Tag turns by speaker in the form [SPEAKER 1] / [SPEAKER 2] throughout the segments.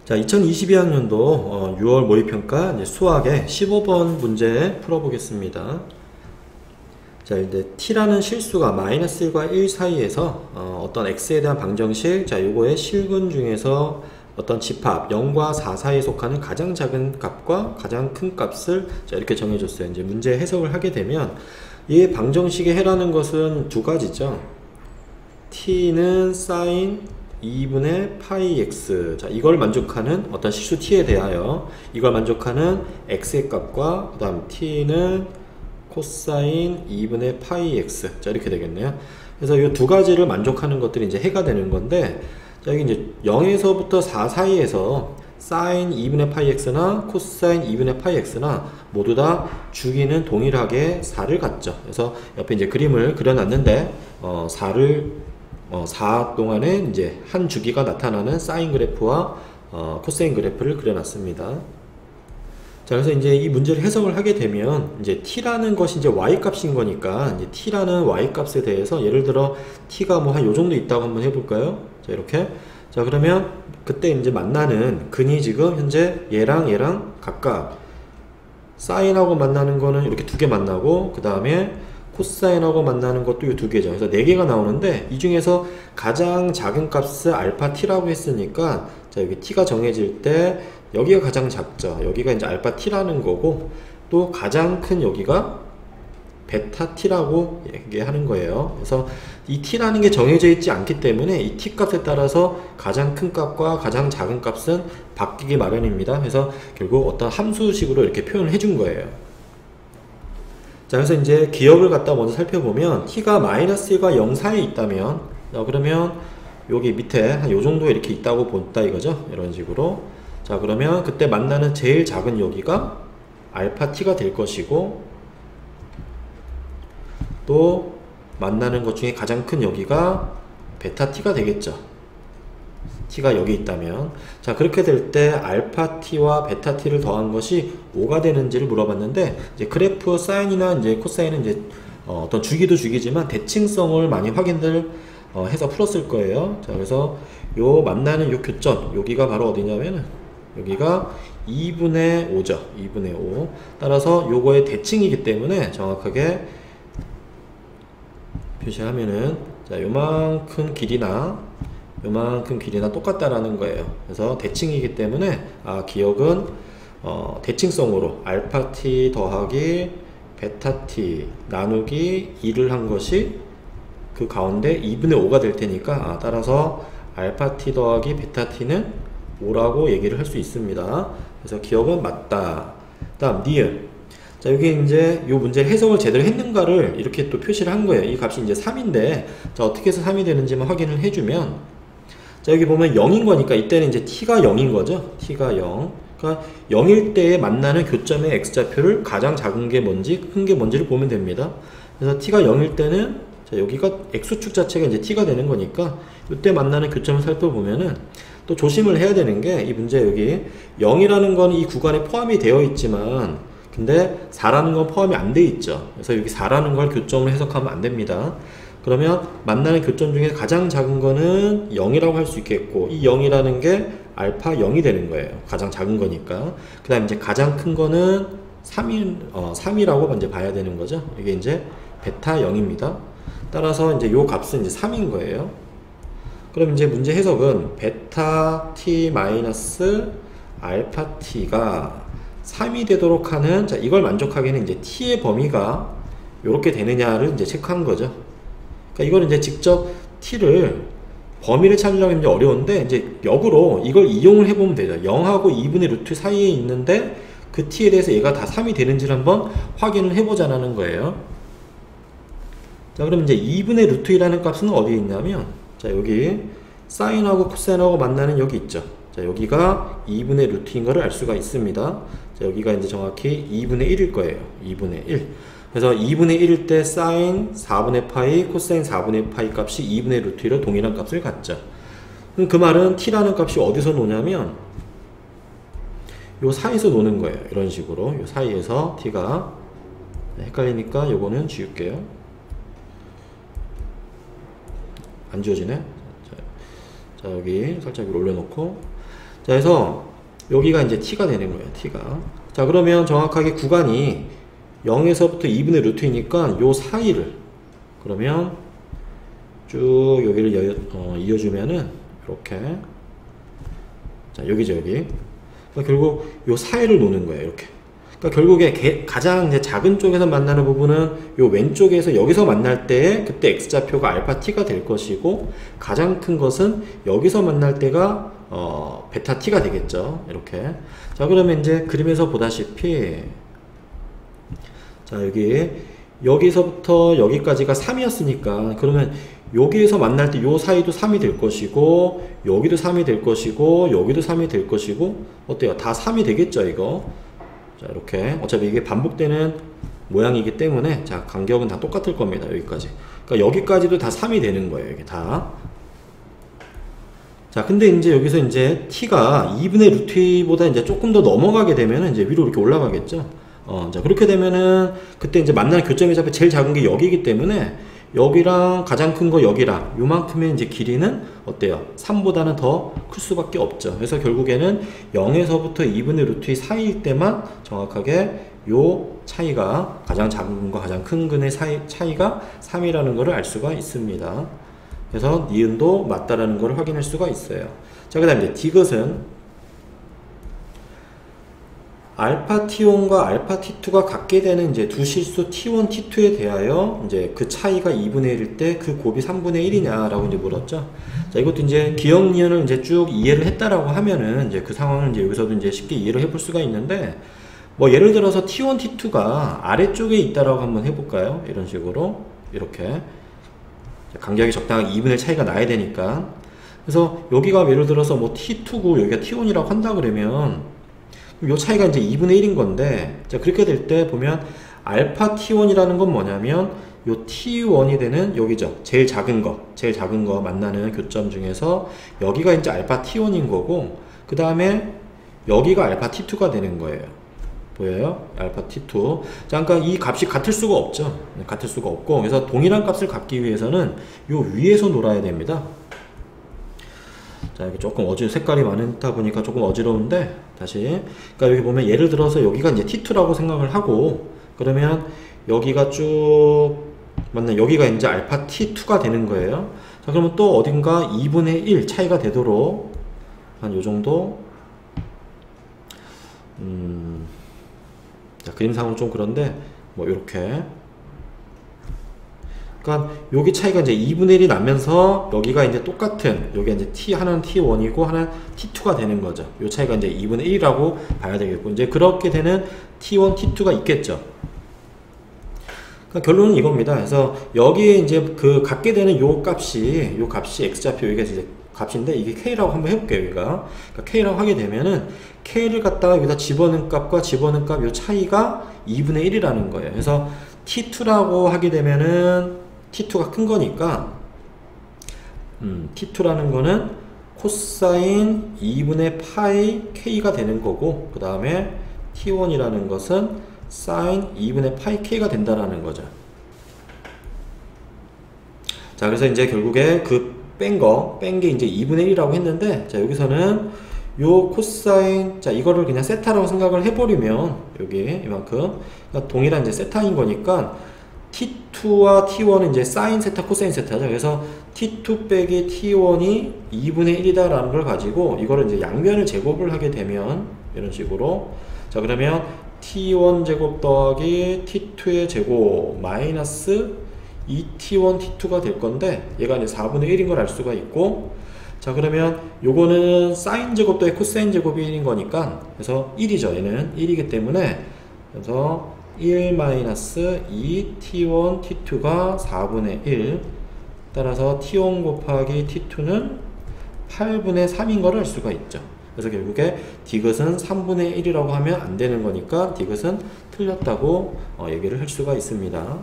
[SPEAKER 1] 자, 2022학년도 6월 모의평가 이제 수학의 15번 문제 풀어보겠습니다. 자, 이제 t라는 실수가 마이너스 1과 1 사이에서 어떤 x에 대한 방정식, 자, 요거의 실근 중에서 어떤 집합 0과 4 사이에 속하는 가장 작은 값과 가장 큰 값을 자, 이렇게 정해줬어요. 이제 문제 해석을 하게 되면 이 방정식에 해라는 것은 두 가지죠. t는 sin 2분의 파이 x, 자, 이걸 만족하는 어떤 실수 t에 대하여 이걸 만족하는 x의 값과 그 다음 t는 코사인 2분의 파이 x, 자, 이렇게 되겠네요. 그래서 이 두 가지를 만족하는 것들이 이제 해가 되는 건데, 자, 여기 이제 0에서부터 4 사이에서 사인 2분의 파이 x나 코사인 2분의 파이 x나 모두 다 주기는 동일하게 4를 갖죠. 그래서 옆에 이제 그림을 그려놨는데 4 동안에 이제 한 주기가 나타나는 사인 그래프와 코사인 그래프를 그려놨습니다. 자, 그래서 이제 이 문제를 해석을 하게 되면 이제 t라는 것이 이제 y 값인 거니까 이제 t라는 y 값에 대해서 예를 들어 t가 뭐 한 요 정도 있다고 한번 해볼까요? 자, 이렇게. 자, 그러면 그때 이제 만나는 근이 지금 현재 얘랑 각각 사인하고 만나는 거는 이렇게 두 개 만나고 그 다음에 코사인하고 만나는 것도 이 두 개죠. 그래서 네 개가 나오는데 이 중에서 가장 작은 값을 알파 t라고 했으니까 자, 여기 t가 정해질 때 여기가 가장 작죠. 여기가 이제 알파 t라는 거고 또 가장 큰 여기가 베타 t라고 얘기하는 거예요. 그래서 이 t라는 게 정해져 있지 않기 때문에 이 t 값에 따라서 가장 큰 값과 가장 작은 값은 바뀌기 마련입니다. 그래서 결국 어떤 함수식으로 이렇게 표현을 해준 거예요. 자, 그래서 이제 기억을 갖다 먼저 살펴보면 t가 마이너스 1과 0 사이에 있다면 그러면 여기 밑에 한 요 정도 이렇게 있다고 본다 이거죠. 이런 식으로. 자, 그러면 그때 만나는 제일 작은 여기가 알파 t가 될 것이고 또 만나는 것 중에 가장 큰 여기가 베타 t가 되겠죠. t가 여기 있다면. 자, 그렇게 될 때 알파 t와 베타 t를 더한 것이 5가 되는지를 물어봤는데 이제 그래프 사인이나 이제 코사인은 이제 어떤 주기도 주기지만 대칭성을 많이 확인을 해서 풀었을 거예요. 자, 그래서 요 만나는 요 교점 여기가 바로 어디냐면은 여기가 2분의 5죠. 2분의 5. 따라서 요거의 대칭이기 때문에 정확하게 표시하면은 자, 요만큼 길이나 똑같다라는 거예요. 그래서 대칭이기 때문에 기억은 대칭성으로 알파 t 더하기 베타 t 나누기 2를 한 것이 그 가운데 2분의 5가 될 테니까 따라서 알파 t 더하기 베타 t는 5라고 얘기를 할 수 있습니다. 그래서 기억은 맞다. 다음 니은. 자, 여기 이제 요 문제 해석을 제대로 했는가를 이렇게 또 표시를 한 거예요. 이 값이 이제 3인데 자, 어떻게 해서 3이 되는지만 확인을 해주면 자, 여기 보면 0인 거니까 이때는 이제 t가 0인 거죠. t가 0. 그러니까 0일 때에 만나는 교점의 x좌표를 가장 작은 게 뭔지 큰 게 뭔지를 보면 됩니다. 그래서 t가 0일 때는 자, 여기가 x축 자체가 이제 t가 되는 거니까 이때 만나는 교점을 살펴보면은 또 조심을 해야 되는 게 이 문제 여기 0이라는 건 이 구간에 포함이 되어 있지만 근데 4라는 건 포함이 안 돼 있죠. 그래서 여기 4라는 걸 교점으로 해석하면 안 됩니다. 그러면 만나는 교점 중에 가장 작은 거는 0이라고 할 수 있겠고 이 0이라는 게 알파 0이 되는 거예요. 가장 작은 거니까. 그 다음 이제 가장 큰 거는 3이라고 이제 봐야 되는 거죠. 이게 이제 베타 0입니다. 따라서 이제 요 값은 이제 3인 거예요. 그럼 이제 문제 해석은 베타 t 마이너스 알파 t가 3이 되도록 하는 자, 이걸 만족하기에는 이제 t의 범위가 이렇게 되느냐를 이제 체크한 거죠. 그러니까 이거는 이제 직접 t를 범위를 찾으려면 이제 어려운데 이제 역으로 이걸 이용을 해보면 되죠. 0하고 2분의 루트 사이에 있는데 그 t에 대해서 얘가 다 3이 되는지를 한번 확인을 해보자는 거예요. 자, 그럼 이제 2분의 루트 2라는 값은 어디에 있냐면 자, 여기 사인하고 코사인하고 만나는 여기 있죠. 자, 여기가 2분의 루트인 거를 알 수가 있습니다. 자, 여기가 이제 정확히 2분의 1일 거예요. 2분의 1. 그래서 2분의 1일 때 사인 4분의 파이, 코사인 4분의 파이 값이 2분의 루트 1로 동일한 값을 갖죠. 그럼 그 말은 t라는 값이 어디서 노냐면 요 사이에서 노는 거예요. 이런 식으로 요 사이에서 t가 헷갈리니까 요거는 지울게요. 안 지워지네. 자, 여기 살짝 위로 올려놓고 자, 그래서 여기가 이제 t가 되는 거예요. t가. 자, 그러면 정확하게 구간이 0에서부터 2분의 루트이니까 요 사이를 그러면 쭉 여기를 이어주면은 이렇게, 자, 여기죠, 여기. 그러니까 결국 요 사이를 노는 거예요, 이렇게. 그러니까 결국에 가장 이제 작은 쪽에서 만나는 부분은 요 왼쪽에서 여기서 만날 때 그때 x좌표가 알파 t가 될 것이고, 가장 큰 것은 여기서 만날 때가 베타 t가 되겠죠, 이렇게. 자, 그러면 이제 그림에서 보다시피, 자, 여기서부터 여기까지가 3이었으니까 그러면 여기에서 만날 때 요 사이도 3이 될 것이고, 여기도 3이 될 것이고, 여기도 3이 될 것이고, 어때요? 다 3이 되겠죠, 이거. 자, 이렇게. 어차피 이게 반복되는 모양이기 때문에, 자, 간격은 다 똑같을 겁니다, 여기까지. 그러니까 여기까지도 다 3이 되는 거예요, 이게 다. 자, 근데 이제 여기서 이제 t가 2분의 루트 2보다 이제 조금 더 넘어가게 되면은 이제 위로 이렇게 올라가겠죠. 자, 그렇게 되면은 그때 이제 만나는 교점의 좌표 제일 작은 게 여기이기 때문에 여기랑 가장 큰 거 여기랑 요만큼의 이제 길이는 어때요? 3보다는 더 클 수밖에 없죠. 그래서 결국에는 0에서부터 2분의 루트 2 사이일 때만 정확하게 요 차이가 가장 작은 근과 가장 큰 근의 차이가 3이라는 것을 알 수가 있습니다. 그래서 니은도 맞다라는 것을 확인할 수가 있어요. 자, 그 다음에 디귿은 알파 t1과 알파 t2가 갖게 되는 이제 두 실수 t1, t2에 대하여 이제 그 차이가 2분의 1일 때 그 곱이 3분의 1이냐라고 이제 물었죠. 자, 이것도 이제 기억 니은을 이제 쭉 이해를 했다라고 하면은 이제 그 상황을 이제 여기서도 이제 쉽게 이해를 해볼 수가 있는데, 뭐 예를 들어서 t1, t2가 아래쪽에 있다라고 한번 해볼까요? 이런 식으로 이렇게 간격이 적당하게 2분의 1 차이가 나야 되니까. 그래서 여기가 예를 들어서 뭐 t2고 여기가 t1이라고 한다 그러면 요 차이가 이제 2분의 1인 건데, 자, 그렇게 될 때 보면 알파 t1이라는 건 뭐냐면 요 t1이 되는 여기죠. 제일 작은 거 만나는 교점 중에서 여기가 이제 알파 t1인 거고, 그 다음에 여기가 알파 t2가 되는 거예요. 보여요? 알파 t2. 자, 그러니까 이 값이 같을 수가 없죠. 같을 수가 없고, 그래서 동일한 값을 갖기 위해서는 요 위에서 놀아야 됩니다. 자, 여기 조금 색깔이 많다 보니까 조금 어지러운데, 다시. 그러니까 여기 보면 예를 들어서 여기가 이제 t2라고 생각을 하고, 그러면 여기가 쭉, 여기가 이제 알파 t2가 되는 거예요. 자, 그러면 또 어딘가 2분의 1 차이가 되도록, 한 요 정도, 자, 그림상으로 좀 그런데, 뭐, 요렇게. 그러니까 여기 차이가 이제 2분의 1이 나면서 여기가 이제 똑같은, 여기가 이제 하나는 t1이고 하나는 t2가 되는 거죠. 요 차이가 이제 2분의 1이라고 봐야 되겠고, 이제 그렇게 되는 t1, t2가 있겠죠. 그러니까 결론은 이겁니다. 그래서 여기에 이제 그 갖게 되는 요 값이 x좌표 여기가 이제 값인데, 이게 k라고 한번 해볼게요, 여기가. 그러니까 k라고 하게 되면은 k를 갖다가 여기다 집어넣은 값과 집어넣은 값 요 차이가 2분의 1이라는 거예요. 그래서 t2라고 하게 되면은 t2가 큰 거니까, t2라는 거는 코사인 2분의 파이 k가 되는 거고, 그 다음에 t1이라는 것은 사인 2분의 파이 k가 된다라는 거죠. 자, 그래서 이제 결국에 뺀 게 이제 2분의 1이라고 했는데, 자, 여기서는 요 코사인, 자, 이거를 그냥 세타라고 생각을 해버리면, 여기 이만큼, 그러니까 동일한 이제 세타인 거니까, t2와 t1은 이제 사인 세타, 코사인 세타죠. 그래서 t2 빼기 t1이 2분의 1이다 라는 걸 가지고, 이거를 이제 양변을 제곱을 하게 되면, 이런 식으로. 자, 그러면 t1 제곱 더하기 t2의 제곱 마이너스 2t1 t2가 될 건데, 얘가 이제 4분의 1인 걸 알 수가 있고, 자, 그러면 요거는 사인 제곱 더하기 코사인 제곱이 1인 거니까, 그래서 1이죠. 얘는 1이기 때문에, 그래서 1 마이너스 2t1 t2가 4분의 1, 따라서 t1 곱하기 t2는 8분의 3인 걸 알 수가 있죠. 그래서 결국에 디귿은 3분의 1이라고 하면 안 되는 거니까 디귿은 틀렸다고 얘기를 할 수가 있습니다.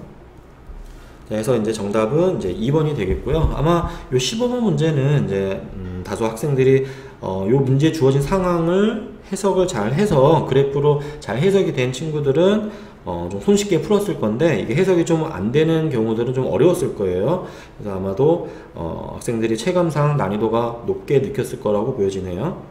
[SPEAKER 1] 그래서 이제 정답은 이제 2번이 되겠고요. 아마 요 15번 문제는 이제 다소 학생들이 요 문제에 주어진 상황을 해석을 잘 해서 그래프로 잘 해석이 된 친구들은 좀 손쉽게 풀었을 건데, 이게 해석이 좀 안 되는 경우들은 좀 어려웠을 거예요. 그래서 아마도 학생들이 체감상 난이도가 높게 느꼈을 거라고 보여지네요.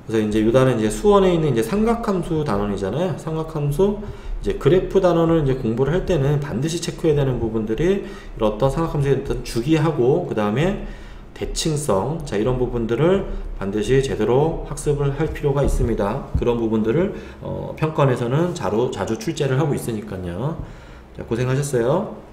[SPEAKER 1] 그래서 이제 이 단원 이제 수원에 있는 이제 삼각함수 단원이잖아요. 삼각함수 이제 그래프 단원을 이제 공부를 할 때는 반드시 체크해야 되는 부분들이 이런 어떤 삼각함수의 어떤 주기하고 그 다음에 대칭성, 자 이런 부분들을 반드시 제대로 학습을 할 필요가 있습니다. 그런 부분들을 평가원에서는 자주 출제를 하고 있으니까요. 자, 고생하셨어요.